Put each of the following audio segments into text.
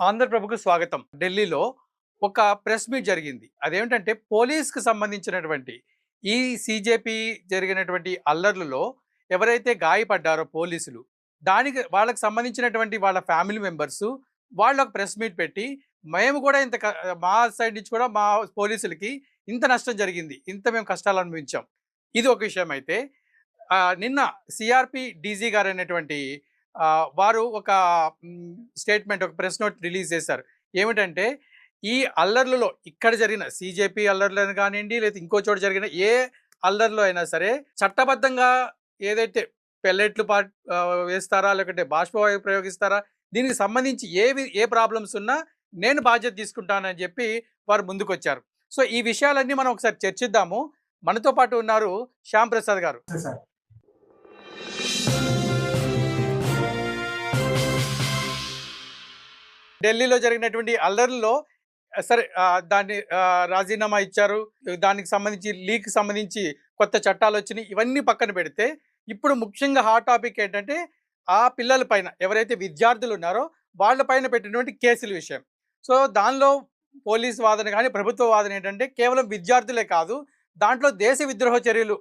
ఆంధ్రప్రభకు స్వాగతం. ఢిల్లీలో ఒక ప్రెస్ మీట్ జరిగింది. అదేమిటంటే పోలీస్‌కి సంబంధించినటువంటి ఈ సీజేపీ జరిగినటువంటి అల్లర్లలో ఎవరైతే గాయపడ్డారో పోలీసులు, దానికి వాళ్ళకి సంబంధించినటువంటి వాళ్ళ ఫ్యామిలీ మెంబర్సు వాళ్ళు ఒక ప్రెస్ మీట్ పెట్టి, మేము కూడా మా సైడ్ నుంచి కూడా మా పోలీసులకి ఇంత నష్టం జరిగింది. ఇంత మేము కష్టాలు అనుభవించాం. ఇది ఒక విషయం అయితే నిన్న సీఆర్‌పీ డీజీ గారైనటువంటి వారు ఒక స్టేట్మెంట్, ఒక ప్రెస్ నోట్ రిలీజ్ చేశారు. ఏమిటంటే, ఈ అల్లర్లలో ఇక్కడ జరిగిన సీజేపీ అల్లర్లను కానియండి, లేదా ఇంకో చోట జరిగిన ఏ అల్లర్లో అయినా సరే చట్టబద్ధంగా ఏదైతే పెల్లెట్లు వేస్తారా, లేకుంటే బాష్పవాయువు ప్రయోగిస్తారా, దీనికి సంబంధించి ఏ ప్రాబ్లమ్స్ ఉన్నా నేను బాధ్యత తీసుకుంటానని చెప్పి వారు ముందుకొచ్చారు. సో ఈ విషయాలన్నీ మనం ఒకసారి చర్చిద్దాము. మనతో పాటు ఉన్నారు శ్యామ్ ప్రసాద్ గారు. ఢిల్లీలో జరిగినటువంటి అల్లర్లలో సరే దాన్ని రాజీనామా ఇచ్చారు. దానికి సంబంధించి లీక్‌కి సంబంధించి కొత్త చట్టాలు వచ్చినాయి. ఇవన్నీ పక్కన పెడితే ఇప్పుడు ముఖ్యంగా హాట్ టాపిక్ ఏంటంటే ఆ పిల్లల పైన ఎవరైతే విద్యార్థులు ఉన్నారో వాళ్ళ పైన పెట్టినటువంటి కేసుల విషయం. సో దానిలో పోలీస్ వాదన కానీ, ప్రభుత్వ వాదన ఏంటంటే కేవలం విద్యార్థులే కాదు, దాంట్లో దేశ విద్రోహ చర్యలు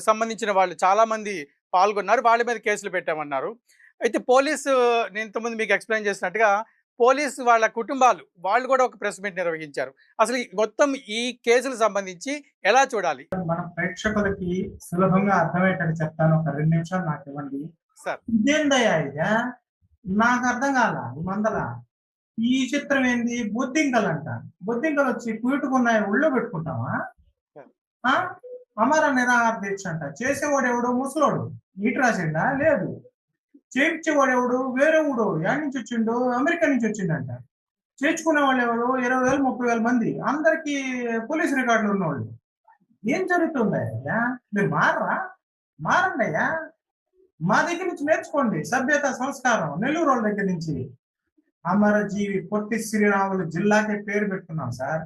సంబంధించిన వాళ్ళు చాలామంది పాల్గొన్నారు. వాళ్ళ మీద కేసులు పెట్టామన్నారు. అయితే నేను ఇంతకుముందు మీకు ఎక్స్‌ప్లెయిన్ చేసినట్టుగా పోలీసు వాళ్ళ కుటుంబాలు వాళ్ళు కూడా ఒక ప్రెస్ మీట్ నిర్వహించారు. అసలు మొత్తం ఈ కేసులకు సంబంధించి ఎలా చూడాలి? మన ప్రేక్షకులకి సులభంగా అర్థమయ్యేటట్టు చెప్తాను. ఒక 2 నిమిషాలు నాకు ఇవ్వండి సార్. ఇదేందయ్యా ఇదా? నాకు అర్థం కాల. ఈ మందల ఈ చిత్రం ఏంది? బొద్దింకలు అంట. బొద్దింకలు వచ్చి కుయుటుకున్నాయి ఒళ్ళో పెట్టుకుంటావా? అమర నిరాహార దీక్ష అంట. చేసేవాడు ఎవడో ముసలోడు. నీటి రాసిండా? లేదు. చేర్చేవాడు ఎవడు? వేరే ఊడు. యాడ్ నుంచి వచ్చిండు? అమెరికా నుంచి వచ్చిండంట. చేర్చుకునే వాళ్ళు ఎవరు? 20,000 30,000 మంది. అందరికి పోలీస్ రికార్డులు ఉన్నవాళ్ళు. ఏం జరుగుతుందయ్యా? మీరు మారండి అయ్యా. మా దగ్గర నుంచి నేర్చుకోండి సభ్యత, సంస్కారం. నెల్లూరు వాళ్ళ దగ్గర నుంచి. అమరజీవి పొట్టి శ్రీరాములు జిల్లాకే పేరు పెట్టుకున్నాం సార్.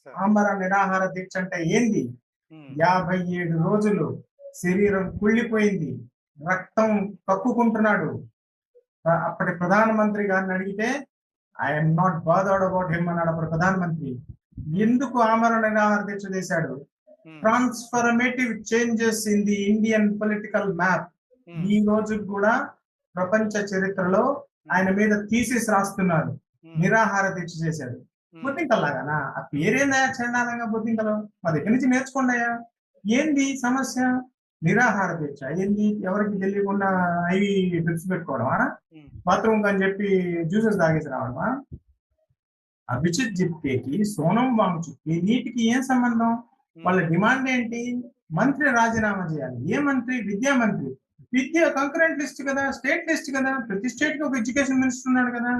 అమర నిరాహార దీక్ష అంటే ఏంది? 57 రోజులు శరీరం కుళ్ళిపోయింది, రక్తం కక్కుకుంటున్నాడు. అప్పటి ప్రధానమంత్రి గారిని అడిగితే I'm not bothered about him అన్నాడు అప్పటి ప్రధానమంత్రి. ఎందుకు ఆమరణ నిరాహార దీక్ష చేశాడు? Transformative changes in the Indian political map. ఈ రోజు కూడా ప్రపంచ చరిత్రలో ఆయన మీద థీసిస్ రాస్తున్నారు. నిరాహార దీక్ష చేశాడు. బొద్దింకల్లాగానా? ఆ పేరేందయా చండాలంగా బొద్దింకలు? మా దగ్గర నుంచి నేర్చుకోండి అయ్యా. ఏంది సమస్య? నిరాహార దీక్ష ఏంది? ఎవరికి తెలియకుండా ఐవి డ్రిప్స్ పెట్టుకోవడమా? బాత్రూమ్ అని చెప్పి జ్యూసెస్ తాగేసి రావడమా? అభిజిత్ జిత్కేకి, సోనం వాంగ్చుక్కి నీటికి ఏం సంబంధం? వాళ్ళ డిమాండ్ ఏంటి? మంత్రి రాజీనామా చేయాలి. ఏ మంత్రి? విద్యా మంత్రి. విద్య కంకరెంట్ లిస్ట్ కదా, స్టేట్ లిస్ట్ కదా. ప్రతి స్టేట్ కి ఒక ఎడ్యుకేషన్ మినిస్టర్ ఉన్నాడు కదా.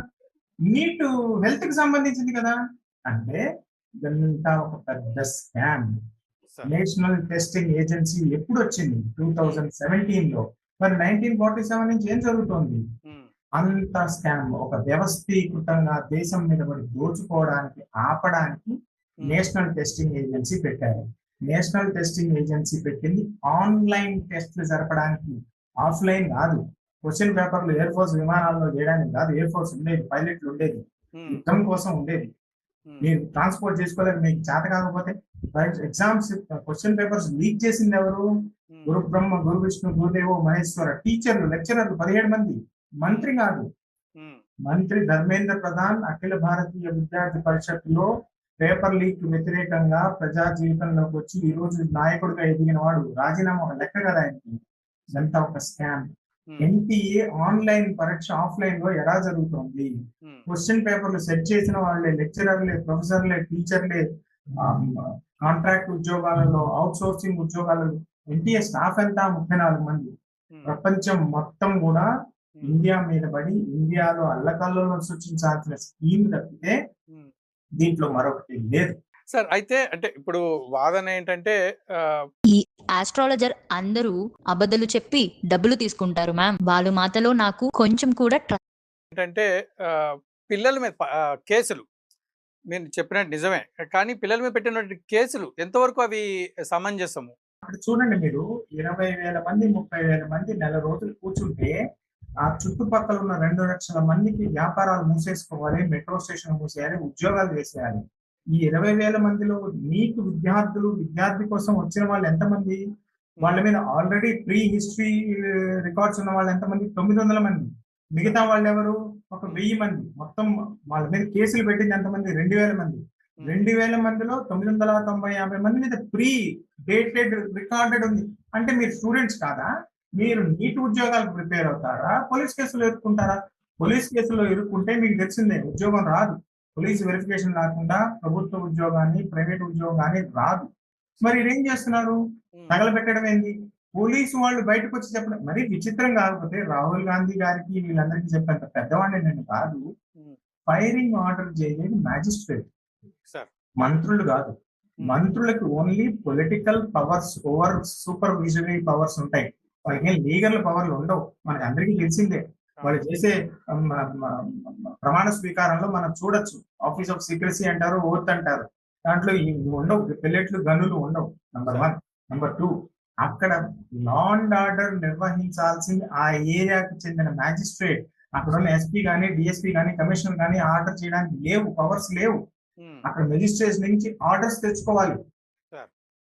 నీట్ హెల్త్ కి సంబంధించింది కదా. అంటే ఇదంతా ఒక పెద్ద స్కామ్. నేషనల్ టెస్టింగ్ ఏజెన్సీ ఎప్పుడు వచ్చింది? 2017 లో. మరి 1947 నుంచి ఏం జరుగుతోంది? అంత స్కామ్. ఒక వ్యవస్థీకృతంగా దేశం మీద పడి దోచుకోవడానికి, ఆపడానికి నేషనల్ టెస్టింగ్ ఏజెన్సీ పెట్టారు. నేషనల్ టెస్టింగ్ ఏజెన్సీ పెట్టింది ఆన్లైన్ టెస్ట్లు జరపడానికి, ఆఫ్లైన్ కాదు. క్వశ్చన్ పేపర్లు ఎయిర్ ఫోర్స్ విమానాల్లో చేయడానికి కాదు. ఎయిర్ ఫోర్స్ ఉండేది, పైలట్లు ఉండేది, యుద్ధం కోసం ఉండేది. మీరు ట్రాన్స్పోర్ట్ చేసుకోలేదు, మీకు చేత కాకపోతే ఎగ్జామ్స్ క్వశ్చన్ పేపర్స్ లీక్ చేసింది ఎవరు? గురు బ్రహ్మ, గురు విష్ణు, గురుదేవో మహేశ్వర. టీచర్లు, లెక్చరర్లు 17 మంది. మంత్రి కాదు. మంత్రి ధర్మేంద్ర ప్రధాన్ అఖిల భారతీయ విద్యార్థి పరిషత్తులో పేపర్ లీక్ వ్యతిరేకంగా ప్రజా జీవితంలోకి వచ్చి ఈ రోజు నాయకుడిగా ఎదిగిన వాడు. రాజీనామా ఒక లెక్క కదా ఆయనకి. ఇదంతా ఒక స్కామ్. ఎన్టీఏ ఆన్లైన్ పరీక్ష ఆఫ్లైన్ లో ఎలా జరుగుతుంది? క్వశ్చన్ పేపర్లు సెట్ చేసిన వాళ్ళే, లెక్చరర్లే, ప్రొఫెసర్లే, టీచర్లే, కాంట్రాక్ట్ ఉద్యోగాలలో, అవుట్ సోర్సింగ్ ఉద్యోగాలలో. ఎన్టీఏ స్టాఫ్ ఎంత? 34 మంది. ప్రపంచం మొత్తం కూడా ఇండియా మీద పడి ఇండియాలో అల్లకల్లోలను సృష్టించాల్సిన స్కీమ్ తప్పితే దీంట్లో మరొకటి లేదు సార్. అయితే అంటే ఇప్పుడు వాదన ఏంటంటే ఈ ఆస్ట్రాలజర్ అందరూ అబద్ధాలు చెప్పి డబ్బులు తీసుకుంటారు మ్యామ్. వాళ్ళ మాటలో నాకు కొంచెం కూడా ఏంటంటే పిల్లల మీద కేసులు మీరు చెప్పినట్టు నిజమే, కానీ పిల్లల మీద పెట్టినటువంటి కేసులు ఎంతవరకు అవి సమంజసము? అక్కడ చూడండి, మీరు 20,000 మంది 30,000 మంది నెల రోజులు కూర్చుంటే ఆ చుట్టుపక్కల ఉన్న 2 లక్షల మందికి వ్యాపారాలు మూసేసుకోవాలి, మెట్రో స్టేషన్ మూసేయాలి, ఉద్యోగాలు చేసేయాలి. ఈ 20,000 మందిలో నీకు విద్యార్థి కోసం వచ్చిన వాళ్ళు ఎంతమంది? వాళ్ళ మీద ఆల్రెడీ ప్రీ హిస్టరీ రికార్డ్స్ ఉన్న వాళ్ళు ఎంతమంది? 900 మంది. మిగతా వాళ్ళు ఎవరు? ఒక 1000 మంది. మొత్తం వాళ్ళ మీద కేసులు పెట్టింది ఎంతమంది? 2,000 మంది. 2,000 మందిలో 990-50 మంది మీద ప్రీ డేటెడ్ రికార్డెడ్ ఉంది. అంటే మీరు స్టూడెంట్స్ కాదా? మీరు నీట్ ఉద్యోగాలకు ప్రిపేర్ అవుతారా? పోలీస్ కేసులు ఎదుర్కొంటారా? పోలీస్ కేసులో ఇరుక్కుంటే మీకు తెలిసిందే ఉద్యోగం రాదు. పోలీస్ వెరిఫికేషన్ లేకుండా ప్రభుత్వ ఉద్యోగాన్ని, ప్రైవేట్ ఉద్యోగాన్ని రాదు. మరి ఏం చేస్తున్నారు? తగలబెట్టడం ఏంది? పోలీసు వాళ్ళు బయటకు వచ్చి చెప్పడం మరి విచిత్రం కాకపోతే రాహుల్ గాంధీ గారికి వీళ్ళందరికీ చెప్పేంత పెద్దవాడిని నేను కాదు. ఫైరింగ్ ఆర్డర్ చేయలేదు మ్యాజిస్ట్రేట్, మంత్రులు కాదు. మంత్రులకు only political powers over supervisory powers ఉంటాయి. వాళ్ళకి లీగల్ పవర్లు ఉండవు. మనకి అందరికీ తెలిసిందే. వాళ్ళు చేసే ప్రమాణ స్వీకారంలో మనం చూడొచ్చు. ఆఫీస్ ఆఫ్ సీక్రసీ అంటారు, ఓత్ అంటారు. దాంట్లో ఉండవు, పెల్లెట్లు గనులు ఉండవు. నంబర్ 1. నంబర్ 2, అక్కడ లా అండ్ ఆర్డర్ నిర్వహించాల్సింది ఆ ఏరియాకి చెందిన మ్యాజిస్ట్రేట్. అక్కడ ఉన్న ఎస్పీ గానీ, డిఎస్పీ గానీ, కమిషనర్ గానీ ఆర్డర్ చేయడానికి లేవు, పవర్స్ లేవు. అక్కడ మెజిస్ట్రేట్ నుంచి ఆర్డర్స్ తెచ్చుకోవాలి.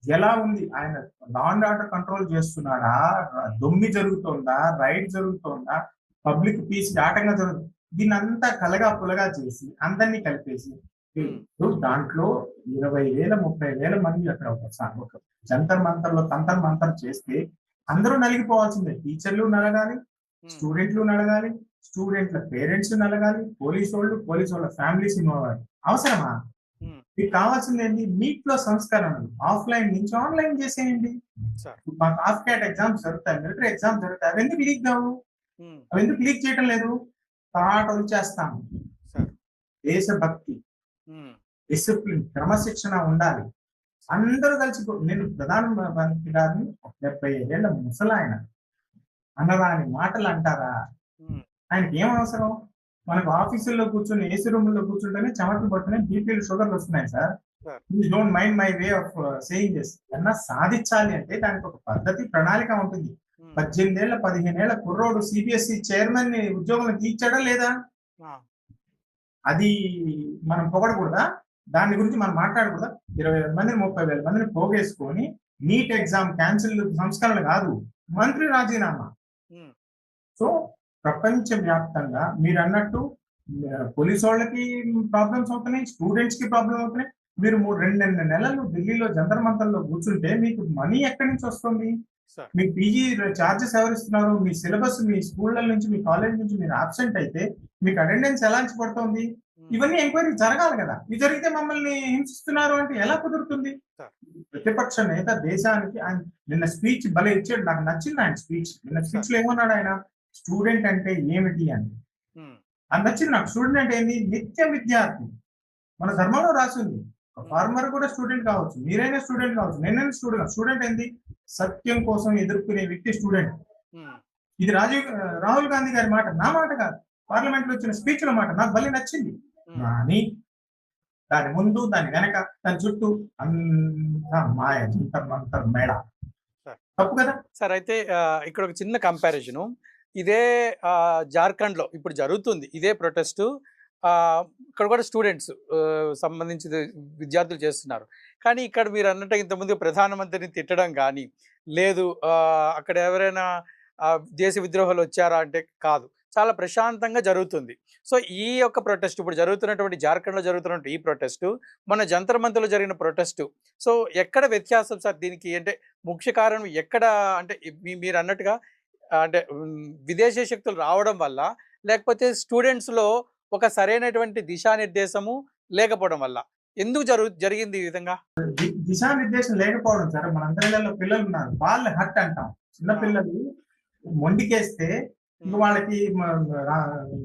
ఎలా ఉంది? ఆయన లా అండ్ ఆర్డర్ కంట్రోల్ చేస్తున్నాడా? దొమ్మి జరుగుతుందా? రైడ్ జరుగుతుందా? పబ్లిక్ పీస్ ఆటంగా జరుగుతుంది. దీన్ని అంతా కలగా పులగా చేసి అందరినీ కలిపేసి దాంట్లో 20,000 30,000 మంది అక్కడ ఒక జంతర్ మంతర్లో తంతర్ మంతర్ చేస్తే అందరూ నలిగిపోవాల్సిందే. టీచర్లు నలగాలి, స్టూడెంట్లు నలగాలి, స్టూడెంట్ల పేరెంట్స్ నలగాలి, పోలీసు వాళ్ళ ఫ్యామిలీస్ ఇన్వాల్వ్ అవ్వాలి. అవసరమా? మీకు కావాల్సింది ఏంటి? నీట్ లో సంస్కరణలు ఆఫ్లైన్ నుంచి ఆన్లైన్ చేసేయండి. మాకు ఆఫ్ క్యాట్ ఎగ్జామ్స్ జరుగుతాయి, మిలిటరీ ఎగ్జామ్స్ జరుగుతాయి. అవి ఎందుకు లీక్ కావు? అవి ఎందుకు లీక్ చేయడం లేదు? పాటలు చేస్తాము. దేశభక్తి, డిసిప్లిన్, క్రమశిక్షణ ఉండాలి. అందరూ కలిసి నేను ప్రధానమంత్రి గారిని 75 ఏళ్ల ముసలాయన అనరాని మాటలు అంటారా? ఆయనకి ఏం అవసరం? మనకు ఆఫీసుల్లో కూర్చొని ఏసీ రూముల్లో కూర్చుంటేనే చెమటలు పడుతున్నాయి, బీపీలు షుగర్లు వస్తున్నాయి sir. Please don't mind my way of saying this. ఏమన్నా సాధించాలి అంటే దానికి ఒక పద్ధతి, ప్రణాళిక ఉంటుంది. 18 ఏళ్ల 15 ఏళ్ల కుర్రోడు సిబిఎస్ఈ చైర్మన్ ని ఉద్యోగంలో తీర్చాడా లేదా? అది మనం పొగడకూడదా? దాని గురించి మనం మాట్లాడకూడదా? 20,000 మందిని 30,000 మందిని పోగేసుకొని నీట్ ఎగ్జామ్ క్యాన్సిల్ సంస్కరణ కాదు, మంత్రి రాజీనామా. సో ప్రపంచ వ్యాప్తంగా మీరు అన్నట్టు పోలీసు వాళ్ళకి ప్రాబ్లమ్స్ అవుతున్నాయి, స్టూడెంట్స్ కి ప్రాబ్లం అవుతున్నాయి. మీరు 2 నెలలు ఢిల్లీలో జంతర్ మంతర్లో కూర్చుంటే మీకు మనీ ఎక్కడి నుంచి వస్తుంది? మీకు పీజీ చార్జెస్ ఎవరిస్తున్నారు? మీ సిలబస్ మీ స్కూళ్ళ నుంచి, మీ కాలేజ్ నుంచి మీరు అబ్సెంట్ అయితే మీకు అటెండెన్స్ ఎలా పడుతుంది? ఇవన్నీ ఎంక్వైరీ జరగాలి కదా. ఇవి జరిగితే మమ్మల్ని హింసిస్తున్నారు అంటే ఎలా కుదురుతుంది? ప్రతిపక్ష నేత దేశానికి ఆయన నిన్న స్పీచ్ భలే ఇచ్చాడు, నాకు నచ్చింది ఆయన స్పీచ్. నిన్న స్పీచ్ లో ఏమన్నాడు ఆయన? స్టూడెంట్ అంటే ఏమిటి అని. అది నచ్చింది నాకు. స్టూడెంట్ అంటే ఏంది? నిత్య విద్యార్థి. మన ధర్మంలో రాసింది. ఫార్మర్ కూడా స్టూడెంట్ కావచ్చు, మీరైనా స్టూడెంట్ కావచ్చు, నేనైనా స్టూడెంట్. స్టూడెంట్ ఏంది? సత్యం కోసం ఎదుర్కొనే వ్యక్తి స్టూడెంట్. ఇది రాహుల్ గాంధీ గారి మాట, నా మాట కాదు. పార్లమెంట్ లో వచ్చిన స్పీచ్ లో మాట నాకు భలే నచ్చింది. కానీ దాని ముందు, దాని వెనక, దాని చుట్టూ అంతా మాయ, జంతర్ మేడ. తప్పు కదా సార్. అయితే ఇక్కడ ఒక చిన్న కంపారిజను. ఇదే జార్ఖండ్ లో ఇప్పుడు జరుగుతుంది ఇదే ప్రొటెస్ట్. ఇక్కడ కూడా స్టూడెంట్స్ సంబంధించి విద్యార్థులు చేస్తున్నారు. కానీ ఇక్కడ మీరు అన్నట్టు ఇంతకుముందు ప్రధానమంత్రిని తిట్టడం కానీ లేదు, అక్కడ ఎవరైనా దేశ విద్రోహాలు వచ్చారా అంటే కాదు, చాలా ప్రశాంతంగా జరుగుతుంది. సో ఈ యొక్క ప్రొటెస్ట్ ఇప్పుడు జరుగుతున్నటువంటి జార్ఖండ్లో జరుగుతున్నటువంటి ఈ ప్రొటెస్టు, మన జంతర్ మంతర్లో జరిగిన ప్రొటెస్టు, సో ఎక్కడ వ్యత్యాసం సార్ దీనికి? అంటే ముఖ్య కారణం ఎక్కడ? అంటే మీరు అన్నట్టుగా అంటే విదేశీ శక్తులు రావడం వల్ల, లేకపోతే స్టూడెంట్స్లో ఒక సరైనటువంటి దిశానిర్దేశము లేకపోవడం వల్ల ఎందుకు జరిగింది ఈ విధంగా? దిశానిర్దేశం లేకపోవడం సార్. మన అందరిలో పిల్లలు ఉన్నారు, వాళ్ళు హట్ అంటాం. చిన్న పిల్లలు మొండికేస్తే ఇంక వాళ్ళకి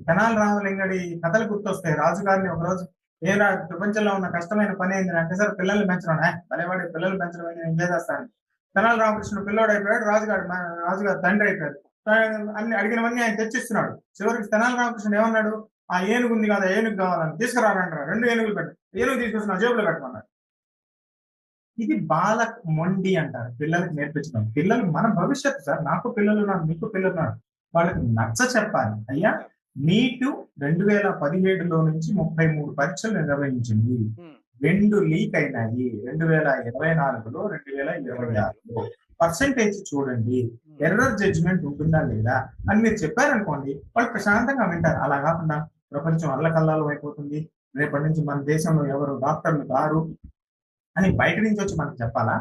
తెనాలి రామలింగడి కథలు గుర్తొస్తాయి. రాజుగారిని ఒకరోజు ప్రపంచంలో ఉన్న కష్టమైన పని ఏంటి అంటే, సార్ పిల్లల్ని పెంచడం, భలేవాడి పిల్లలు పెంచడం అనేది నేను చేసేస్తాను. తెనాలి రామకృష్ణ పిల్లోడు అయిపోయాడు, రాజుగారు తండ్రి అయిపోయాడు. అన్ని అడిగినవన్నీ ఆయన తెచ్చిస్తున్నాడు. చివరికి తెనాలి రామకృష్ణ ఏమన్నాడు? ఆ ఏనుగు ఉంది కదా, ఏనుగు కావాలని తీసుకురారంటారు. 2 ఏనుగులు పెట్టు, ఏనుగు తీసుకొచ్చిన జేబులో పెట్టమన్నారు. ఇది బాల మొండి అంటారు, పిల్లలకి నేర్పించడం. పిల్లలు మన భవిష్యత్తు సార్. నాకు పిల్లలు ఉన్నారు, మీకు పిల్లలు ఉన్నారు. వాళ్ళకి నచ్చ చెప్పాలి. అయ్యా నీటు 2017లో నుంచి 33 పరీక్షలు నిర్వహించింది. ఉమ్, 2 లీక్ అయినాయి 2024లో 2026లో. పర్సెంటేజ్ చూడండి, ఉమ్, ఎర్రర్ జడ్జిమెంట్ ఉంటుందా లేదా అని మీరు చెప్పారనుకోండి, వాళ్ళు ప్రశాంతంగా వింటారు. అలా కాకుండా ప్రపంచం అల్లకల్లాలం అయిపోతుంది, రేపటి నుంచి మన దేశంలో ఎవరు డాక్టర్లు కారు అని బయట నుంచి వచ్చి మనకు చెప్పాలా?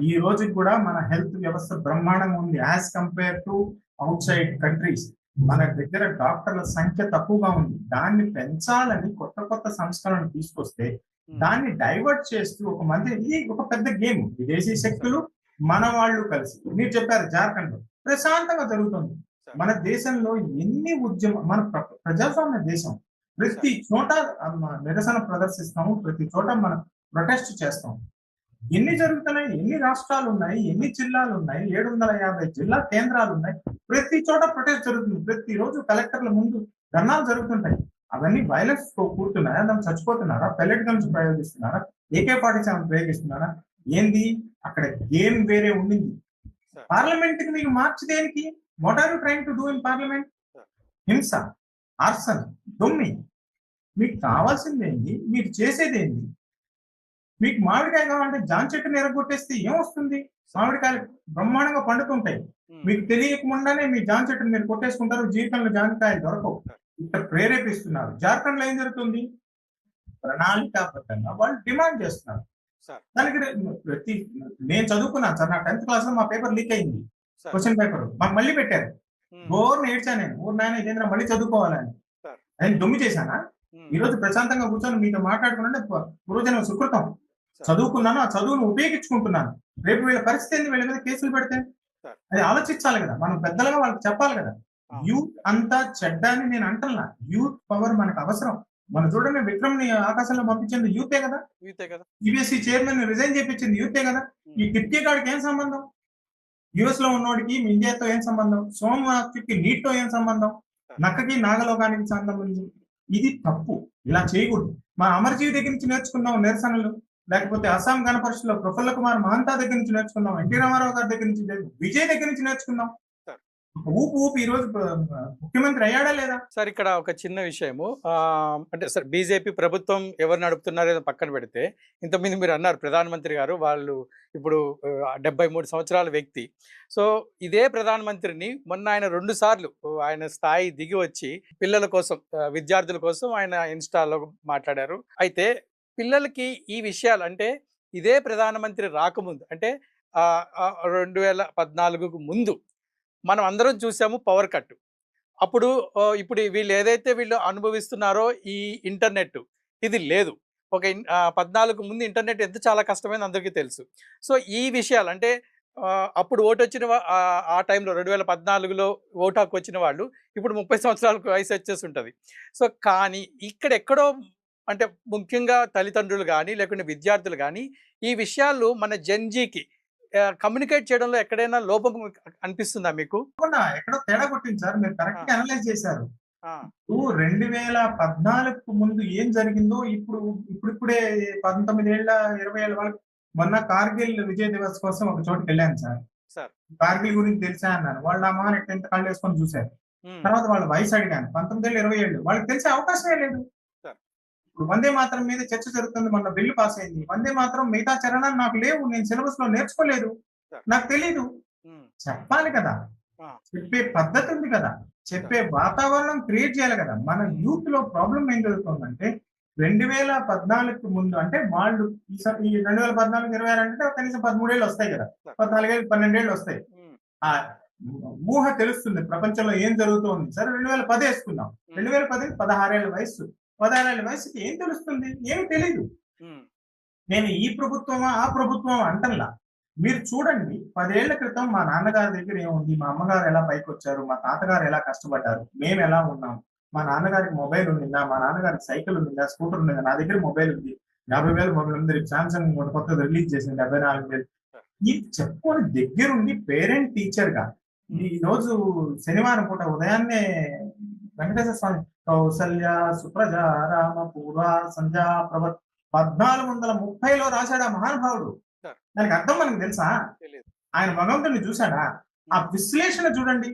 ఈ రోజు కూడా మన హెల్త్ వ్యవస్థ బ్రహ్మాండంగా ఉంది as compare to out side countries. మన దగ్గర డాక్టర్ల సంఖ్య తక్కువగా ఉంది. దాన్ని పెంచాలని కొత్త కొత్త సంస్కరణలు తీసుకొస్తే ఉమ్, దాన్ని డైవర్ట్ చేస్తూ ఒక మంచి ఇది ఒక పెద్ద గేమ్. విదేశీ శక్తులు మన వాళ్ళు కలిసి మీరు చెప్పారు జార్ఖండ్ లో ప్రశాంతంగా జరుగుతుంది. మన దేశంలో ఎన్ని మన ప్రజాస్వామ్య దేశం, ప్రతి చోట నిరసన ప్రదర్శిస్తాము, ప్రతి చోట మనం ప్రొటెస్ట్ చేస్తాం. ఎన్ని జరుగుతున్నాయి, ఎన్ని రాష్ట్రాలు ఉన్నాయి, ఎన్ని జిల్లాలు ఉన్నాయి, 750 జిల్లా కేంద్రాలు ఉన్నాయి. ప్రతి చోట ప్రొటెస్ట్ జరుగుతుంది. ప్రతిరోజు కలెక్టర్ల ముందు ధర్నాలు జరుగుతుంటాయి. అవన్నీ వైలెన్స్ తో కూడుతున్నాయా? దాన్ని చచ్చిపోతున్నారా? Pellet guns ప్రయోగిస్తున్నారా? AK-47 ప్రయోగిస్తున్నారా? ఏంది అక్కడ గేమ్ వేరే ఉండింది. పార్లమెంట్ కి మీకు మార్చి దేనికి? What are you trying to do in parliament? హింస, ఆర్సన్, దొమ్మి. మీకు కావాల్సింది ఏంటి? మీరు చేసేది ఏంటి? మీకు మామిడికాయ కావాలంటే జాన్ చెట్టుని ఎరగొట్టేస్తే ఏమొస్తుంది? మామిడికాయలు బ్రహ్మాండంగా పండుతుంటాయి. మీకు తెలియకుండానే మీ జాన్ చెట్టుని మీరు కొట్టేసుకుంటారు. జీవితంలో జామకాయలు దొరకవు. ఇక్కడ ప్రేరేపిస్తున్నారు. జార్ఖండ్ లో ఏం జరుగుతుంది? ప్రణాళికాబద్ధంగా వాళ్ళు డిమాండ్ చేస్తున్నారు. దానికి ప్రతి నేను చదువుకున్నాను సార్, నా 10th క్లాస్ లో మా పేపర్ లీక్ అయింది. క్వశ్చన్ పేపర్ మాకు మళ్ళీ పెట్టారు. బోర్ని ఏడ్చా నేను, ఊరు నాయన ఇదేంద్ర మళ్ళీ చదువుకోవాలని. నేను దొమ్మి చేశానా? ఈ రోజు ప్రశాంతంగా కూర్చొని మీతో మాట్లాడుకున్నాంటే పూర్వజన్మ సుకృతం. చదువుకున్నాను, ఆ చదువును ఉపయోగించుకుంటున్నాను. రేపు వీళ్ళ పరిస్థితి ఏంది? వీళ్ళ మీద కేసులు పెడితే అది ఆలోచించాలి కదా. మనం పెద్దలుగా వాళ్ళకి చెప్పాలి కదా. యూత్ అంతా చెడ్డ అని నేను అంటున్నా. యూత్ పవర్ మనకు అవసరం. మనం చూడండి, విక్రమ్ ని ఆకాశంలో పంపించింది యూతే కదా. CBSE చైర్మన్ రిజైన్ చేయించింది యూతే కదా. ఈ కిర్కీ గాడికి ఏం సంబంధం? యుఎస్ లో ఉన్నోడికి ఇండియాతో ఏం సంబంధం? సోమనాథ్కి నీట్ తో ఏం సంబంధం? నక్కకి నాగలోకానికి సంబంధించి ఇది తప్పు. ఇలా చేయకూడదు. మా అమర్జీవి దగ్గర నుంచి నేర్చుకున్నాం నిరసనలు, లేకపోతే అస్సాం గణపరిషత్లో ప్రఫుల్ల కుమార్ మహంతా దగ్గర నుంచి నేర్చుకున్నాం, ఎన్టీ రామారావు గారి దగ్గర నుంచి, విజయ్ దగ్గర నుంచి నేర్చుకున్నాం. ఊపు ఈ రోజు ముఖ్యమంత్రి అయ్యాడా లేదా? సార్ ఇక్కడ ఒక చిన్న విషయము, అంటే సార్ బీజేపీ ప్రభుత్వం ఎవరు నడుపుతున్నారో పక్కన పెడితే, ఇంతకుముందు మీరు అన్నారు ప్రధానమంత్రి గారు వాళ్ళు ఇప్పుడు 73 సంవత్సరాల వ్యక్తి. సో ఇదే ప్రధానమంత్రిని మొన్న ఆయన 2 సార్లు ఆయన స్థాయి దిగి వచ్చి పిల్లల కోసం, విద్యార్థుల కోసం ఆయన ఇన్స్టాలో మాట్లాడారు. అయితే పిల్లలకి ఈ విషయాలు అంటే ఇదే ప్రధానమంత్రి రాకముందు, అంటే 2014కు ముందు మనం అందరం చూసాము పవర్ కట్. అప్పుడు ఇప్పుడు వీళ్ళు అనుభవిస్తున్నారో ఈ ఇంటర్నెట్ ఇది లేదు. 14 ముందు ఇంటర్నెట్ ఎంత చాలా కష్టమైంది అందరికీ తెలుసు. సో ఈ విషయాలు అంటే అప్పుడు ఓటు వచ్చిన ఆ టైంలో 2014లో ఓటు హక్కు వచ్చిన వాళ్ళు ఇప్పుడు 30 సంవత్సరాలకు వయసు వచ్చేసి ఉంటుంది. సో కానీ ఇక్కడెక్కడో అంటే ముఖ్యంగా తల్లిదండ్రులు కానీ లేకుంటే విద్యార్థులు కానీ ఈ విషయాలు మన జెన్జీకి కమ్యూనికేట్ చేయడంలో ఎక్కడైనా లోపం అనిపిస్తుందా మీకు? ఎక్కడో తేడా కొట్టింది సార్. మీరు కరెక్ట్ గా అనలైజ్ చేశారు. 2014కు ముందు ఏం జరిగిందో ఇప్పుడిప్పుడే 19 ఏళ్ళ 20 ఏళ్ళ వాళ్ళకి. మొన్న కార్గిల్ విజయ్ దివస్ కోసం ఒక చోటుకి వెళ్ళాను సార్. కార్గిల్ గురించి తెలిసా అన్నాను. వాళ్ళు ఆ మాట ఎంత కళ్ళు వేసుకొని చూశారు. తర్వాత వాళ్ళ వయసు అడిగాను, 19 ఏళ్ళు 20 ఏళ్ళు. వాళ్ళకి తెలిసే అవకాశమే లేదు. ఇప్పుడు వందే మాత్రం మీద చర్చ జరుగుతుంది. మొన్న బిల్లు పాస్ అయింది. వందే మాత్రం మిగతా చరణాలు నాకు లేవు, నేను సిలబస్ లో నేర్చుకోలేదు, నాకు తెలీదు. చెప్పాలి కదా, చెప్పే పద్ధతి ఉంది కదా, చెప్పే వాతావరణం క్రియేట్ చేయాలి కదా. మన యూత్ లో ప్రాబ్లం ఏం జరుగుతుందంటే 2014కు ముందు అంటే వాళ్ళు ఈ 2014 26 అంటే కనీసం 13 ఏళ్ళు వస్తాయి కదా, 14 ఏళ్ళు 12 ఏళ్ళు వస్తాయి. ఆ ఊహ తెలుస్తుంది ప్రపంచంలో ఏం జరుగుతుంది. సరే 2010 వేసుకుందాం. 2010 16 ఏళ్ళ వయసు. 16 ఏళ్ళ వయసుకి ఏం తెలుస్తుంది? ఏమి తెలీదు. నేను ఈ ప్రభుత్వమా ఆ ప్రభుత్వమా అంటల్లా. మీరు చూడండి, 10 ఏళ్ల క్రితం మా నాన్నగారి దగ్గర ఏముంది, మా అమ్మగారు ఎలా పైకి వచ్చారు, మా తాతగారు ఎలా కష్టపడ్డారు, మేము ఎలా ఉన్నాం, మా నాన్నగారికి మొబైల్ ఉండిందా, మా నాన్నగారికి సైకిల్ ఉండిందా, స్కూటర్ ఉండిందా, నా దగ్గర మొబైల్ ఉంది, 50,000 మొబైల్ ఉంది, సామ్సంగ్ కొత్తది రిలీజ్ చేసింది 74,000. ఇది చెప్పుకొని దగ్గరుండి పేరెంట్ టీచర్ గా ఈ రోజు శనివారం పూట ఉదయాన్నే వెంకటేశ్వర స్వామి కౌసల్య సుప్రజ రామ పూర్వ సంధ్యా ప్రభ 1430లో రాశాడు ఆ మహానుభావుడు. దానికి అర్థం మనకు తెలుసా? ఆయన భగవంతుడిని చూశాడా? ఆ విశ్లేషణ చూడండి.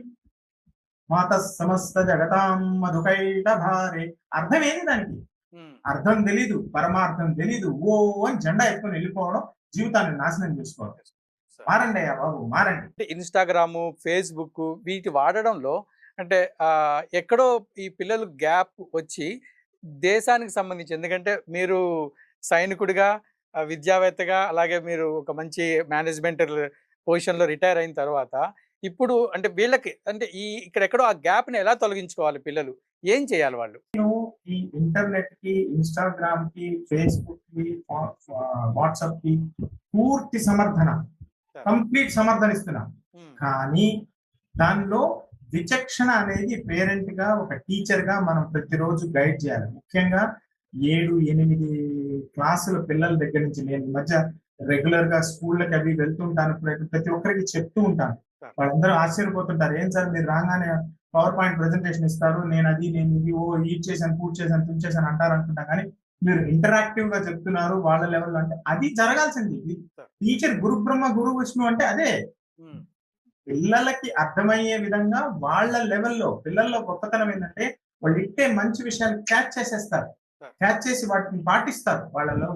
మాత సమస్త జగతాం మధుకైట భారే. అర్థం ఏంది దానికి? ఉమ్, అర్థం తెలీదు, పరమార్థం తెలీదు. ఓ అని జెండా ఎత్తుకొని వెళ్ళిపోవడం, జీవితాన్ని నాశనం చేసుకోవడం. సరే. మారండి అయ్యా బాబు, మారండి. అంటే ఇన్స్టాగ్రాము, ఫేస్బుక్ వీటి వాడడంలో అంటే ఎక్కడో ఈ పిల్లలు గ్యాప్ వచ్చి దేశానికి సంబంధించి, ఎందుకంటే మీరు సైనికుడిగా, విద్యావేత్తగా, అలాగే మీరు ఒక మంచి మేనేజ్మెంట్ పొజిషన్లో రిటైర్ అయిన తర్వాత ఇప్పుడు అంటే వీళ్ళకి అంటే ఇక్కడ ఎక్కడో ఆ గ్యాప్ని ఎలా తొలగించుకోవాలి పిల్లలు, ఏం చేయాలి వాళ్ళు? ఈ ఇంటర్నెట్ కి, ఇన్స్టాగ్రామ్ కి, ఫేస్బుక్ కి, వాట్సాప్ కి పూర్తి సమర్థన, కంప్లీట్ సమర్థన ఇస్తున్నా. ఉమ్, కానీ దానిలో విచక్షణ అనేది పేరెంట్ గా, ఒక టీచర్ గా మనం ప్రతిరోజు గైడ్ చేయాలి. ముఖ్యంగా 7-8 క్లాసుల పిల్లల దగ్గర నుంచి నేను ఈ మధ్య రెగ్యులర్ గా స్కూళ్ళకి అవి వెళ్తుంటాను. ప్రతి ఒక్కరికి చెప్తూ ఉంటాను. వాళ్ళందరూ ఆశ్చర్యపోతుంటారు, ఏం సార్ మీరు రాగానే పవర్ పాయింట్ ప్రెజెంటేషన్ ఇస్తారు, నేను ఇది ఓ ఈడ్ చేశాను, పూర్తి చేశాను, తుంచేశాను చేశాను అంటారు అనుకుంటా. కానీ మీరు ఇంటరాక్టివ్ గా చెప్తున్నారు వాళ్ళ లెవెల్లో, అంటే అది జరగాల్సింది. టీచర్ గురు బ్రహ్మ గురు విష్ణు అంటే అదే. ఉమ్, పిల్లలకి అర్థమయ్యే విధంగా వాళ్ళ లెవెల్లో, పిల్లల్లో గొప్పతనం ఏంటంటే వాళ్ళు ఇట్టే మంచి విషయాలు క్యాచ్ చేసేస్తారు, క్యాచ్ చేసి వాటిని పాటిస్తారు. వాళ్ళలో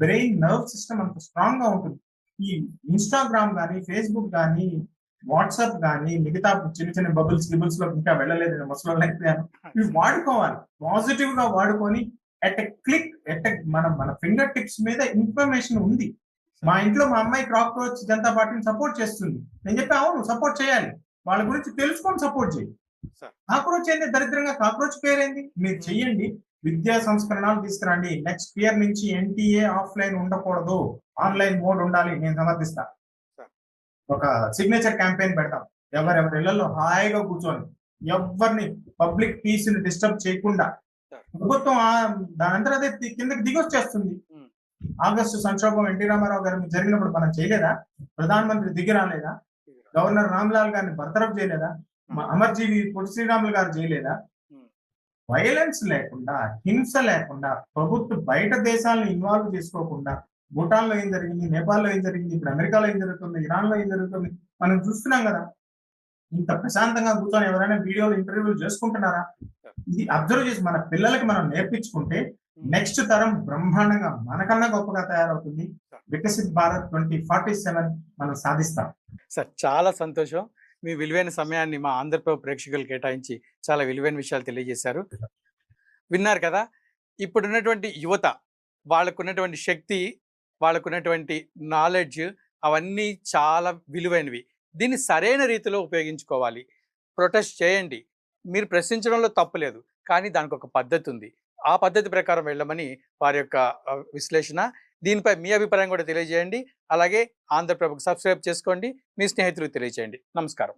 బ్రెయిన్ నర్వ్ సిస్టమ్ అంత స్ట్రాంగ్ గా ఉంటుంది. ఈ ఇన్స్టాగ్రామ్ కానీ, ఫేస్బుక్ కానీ, వాట్సాప్ కానీ, మిగతా చిన్న చిన్న గిబుల్స్ లో ఇంకా వెళ్ళలేదు, ముసలో అయిపోయాను. ఇవి వాడుకోవాలి, పాజిటివ్ గా వాడుకొని ఎట్ ఎ క్లిక్, మన ఫింగర్ టిప్స్ మీద ఇన్ఫర్మేషన్ ఉంది. మా ఇంట్లో మా అమ్మాయి కాక్రోచ్ జనతా పార్టీని సపోర్ట్ చేస్తుంది. నేను చెప్పి అవును సపోర్ట్ చేయాలి, వాళ్ళ గురించి తెలుసుకొని సపోర్ట్ చేయి. కాక్రోచ్ ఏంది దరిద్రంగా, కాక్రోచ్ పేరేంది? మీరు చెయ్యండి, విద్యా సంస్కరణలు తీసుకురండి. నెక్స్ట్ ఇయర్ నుంచి ఎన్టీఏ ఆఫ్లైన్ ఉండకూడదు, ఆన్లైన్ మోడ్ ఉండాలి, నేను సమర్థిస్తా. ఒక సిగ్నేచర్ క్యాంపెయిన్ పెడతాం, ఎవరెవరి ఇళ్లలో హాయిగా కూర్చొని ఎవరిని పబ్లిక్ పీస్ ని డిస్టర్బ్ చేయకుండా. ప్రభుత్వం దానంతా అదే కిందకి దిగొచ్చేస్తుంది. ఆగస్టు సంక్షోభం ఎన్టీ రామారావు గారు జరిగినప్పుడు మనం చేయలేదా? ప్రధానమంత్రి దిగి రాలేదా? గవర్నర్ రామ్లాల్ గారిని బర్తరఫ్ చేయలేదా? అమర్జీవి పొట్టి శ్రీరాములు గారు చేయలేదా? వైలెన్స్ లేకుండా, హింస లేకుండా, ప్రభుత్వం బయట దేశాలను ఇన్వాల్వ్ చేసుకోకుండా, భూటాన్ లో ఏం జరిగింది, నేపాల్లో ఏం జరిగింది, ఇప్పుడు అమెరికాలో ఏం జరుగుతుంది, ఇరాన్ లో ఏం జరుగుతుంది మనం చూస్తున్నాం కదా. ఇంత ప్రశాంతంగా కూర్చొని ఎవరైనా వీడియోలు, ఇంటర్వ్యూలు చేసుకుంటున్నారా? ఇది అబ్జర్వ్ చేసి మన పిల్లలకి మనం నేర్పించుకుంటే నెక్స్ట్ తరం బ్రహ్మాండంగా మనకన్నా గొప్పగా తయారవుతుంది. వికసిత్ భారత్ 2047 మనం సాధిస్తాం. సార్ చాలా సంతోషం, మీ విలువైన సమయాన్ని మా ఆంధ్రప్రభ ప్రేక్షకులు కేటాయించి చాలా విలువైన విషయాలు తెలియజేశారు. విన్నారు కదా, ఇప్పుడున్నటువంటి యువత, వాళ్ళకున్నటువంటి శక్తి, వాళ్ళకున్నటువంటి నాలెడ్జ్ అవన్నీ చాలా విలువైనవి. దీన్ని సరైన రీతిలో ఉపయోగించుకోవాలి. ప్రొటెస్ట్ చేయండి, మీరు ప్రశ్నించడంలో తప్పు లేదు, కానీ దానికి ఒక పద్ధతి ఉంది. ఆ పద్ధతి ప్రకారం వెళ్ళమని వారి యొక్క విశ్లేషణ. దీనిపై మీ అభిప్రాయం కూడా తెలియజేయండి. అలాగే ఆంధ్రప్రభకు సబ్స్క్రైబ్ చేసుకోండి, మీ స్నేహితులకు తెలియజేయండి. నమస్కారం.